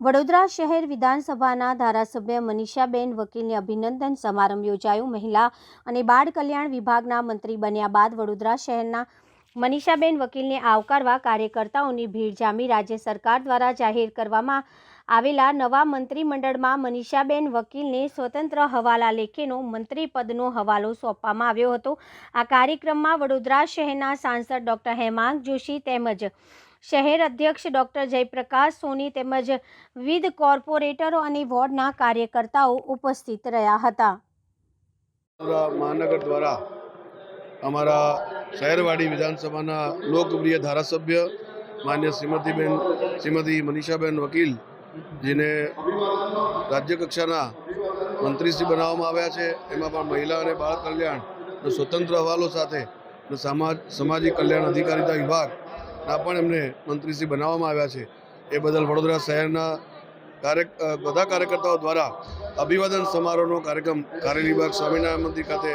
વડોદરા શહેર વિધાનસભાના ધારાસભ્ય મનીષાબેન વકીલને અભિનંદન સમારંભ યોજાયો। મહિલા અને બાળ કલ્યાણ વિભાગના મંત્રી બન્યા બાદ વડોદરા શહેરના મનીષાબેન વકીલને આવકારવા કાર્યકર્તાઓની ભીડ જામી। રાજ્ય સરકાર દ્વારા જાહેર કરવામાં આવેલા નવા મંત્રીમંડળમાં મનીષાબેન વકીલને સ્વતંત્ર હવાલા લેખેનો મંત્રી પદનો હવાલો સોંપવામાં આવ્યો હતો। આ કાર્યક્રમમાં વડોદરા શહેરના સાંસદ ડોક્ટર હેમાંગ જોશી તેમજ શહેર અધ્યક્ષ ડોક્ટર જયપ્રકાશ સોની તેમજ વિવિધ કોર્પોરેટરો અને વોર્ડના કાર્યકર્તાઓ ઉપસ્થિત રહ્યા હતા। મહાનગર દ્વારા અમારા શહેરવાડી વિધાનસભાના લોકપ્રિય ધારાસભ્ય માન્ય શ્રીમતી મનીષાબેન વકીલ જેને રાજ્ય કક્ષાના મંત્રીશ્રી બનાવવામાં આવ્યા છે। એમાં પણ મહિલા અને બાળ કલ્યાણનો સ્વતંત્ર હવાલો સાથે સામાજિક કલ્યાણ અધિકારીતા વિભાગના પણ એમને મંત્રીશ્રી બનાવવામાં આવ્યા છે। એ બદલ વડોદરા શહેરના બધા કાર્યકર્તાઓ દ્વારા અભિવાદન સમારોહનો કાર્યક્રમ કારેલીબાગ સ્વામિનારાયણ મંદિર ખાતે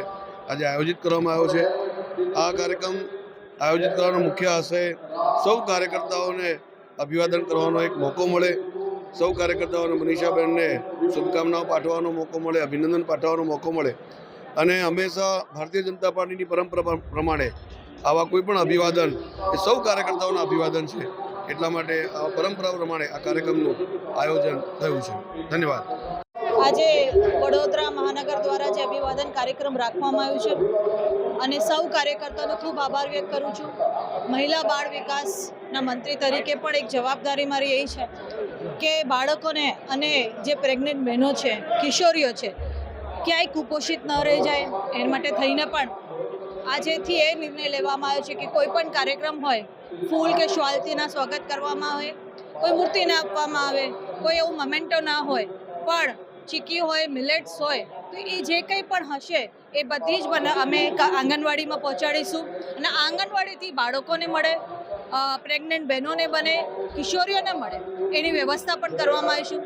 આજે આયોજિત કરવામાં આવ્યો છે। આ કાર્યક્રમ આયોજિત કરવાનો મુખ્ય આશય સૌ કાર્યકર્તાઓને અભિવાદન કરવાનો એક મોકો મળે, સૌ કાર્યકર્તાઓને મનીષાબેનને શુભકામનાઓ પાઠવવાનો મોકો મળે, અભિનંદન પાઠવવાનો મોકો મળે અને હંમેશા ભારતીય જનતા પાર્ટીની પરંપરા પ્રમાણે આવા કોઈ પણ અભિવાદન એ સૌ કાર્યકર્તાઓના અભિવાદન છે। એટલા માટે આ પરંપરા પ્રમાણે આ કાર્યક્રમનું આયોજન થયું છે। ધન્યવાદ। આજે વડોદરા મહાનગર દ્વારા જે અભિવાદન કાર્યક્રમ રાખવામાં આવ્યો છે અને સૌ કાર્યકર્તાઓનો ખૂબ આભાર વ્યક્ત કરું છું। મહિલા બાળ વિકાસના મંત્રી તરીકે પણ એક જવાબદારી મારી એ છે કે બાળકોને અને જે પ્રેગ્નન્ટ બહેનો છે, કિશોરીઓ છે, ક્યાંય કુપોષિત ન રહી જાય એ માટે થઈને પણ આજેથી એ નિર્ણય લેવામાં આવ્યો છે કે કોઈ પણ કાર્યક્રમ હોય, ફૂલ કે શ્વાલતીના સ્વાગત કરવામાં આવે, કોઈ મૂર્તિ ના આપવામાં આવે, કોઈ એવું મોમેન્ટો ના હોય, પણ ચીકી હોય, મિલેટ્સ હોય, તો એ જે કંઈ પણ હશે એ બધી જ અમે આંગણવાડીમાં પહોંચાડીશું અને આંગણવાડીથી બાળકોને મળે, પ્રેગ્નન્ટ બહેનોને બને, કિશોરીઓને મળે એની વ્યવસ્થા પણ કરવામાં આવીશું।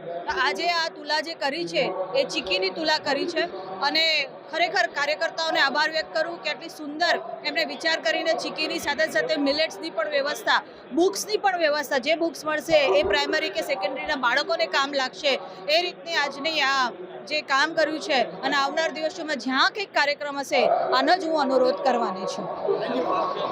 આજે આ તુલા જે કરી છે એ ચીકીની તુલા કરી છે અને ખરેખર કાર્યકર્તાઓને આભાર વ્યક્ત કરું કે આટલી સુંદર એમણે વિચાર કરીને ચીકીની સાથે સાથે મિલેટ્સની પણ વ્યવસ્થા, બુક્સની પણ વ્યવસ્થા, જે બુક્સ મળશે એ પ્રાઇમરી કે સેકન્ડરીના બાળકોને કામ લાગશે એ રીતની આજની આ જે કામ કર્યું છે અને આવનાર દિવસોમાં જ્યાં કંઈક કાર્યક્રમ હશે આનો જ હું અનુરોધ કરવાની છું।